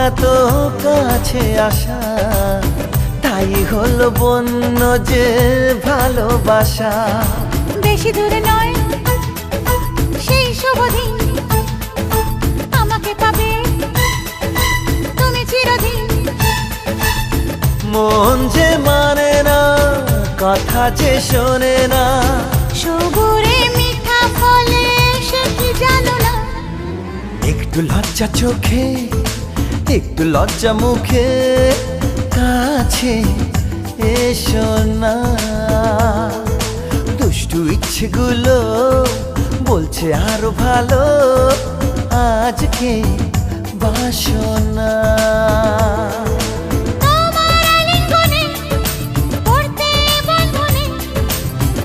এত কাছে আসা, তাই হলো বন্য যে ভালোবাসা। বেশি দূরে নয় সেই শুভ দিন, আমাকে পাবে তুমি চিরদিন। মন যে মানে না, কথা যে শোনে না, সবুরে মিঠা ফলে সে কি জানো না। একটু লজ্জা চোখে, একটু লজ্জা মুখে, কাছে এসো না। দুষ্টু ইচ্ছেগুলো বলছে আরো ভালো, আজকে বাসনা।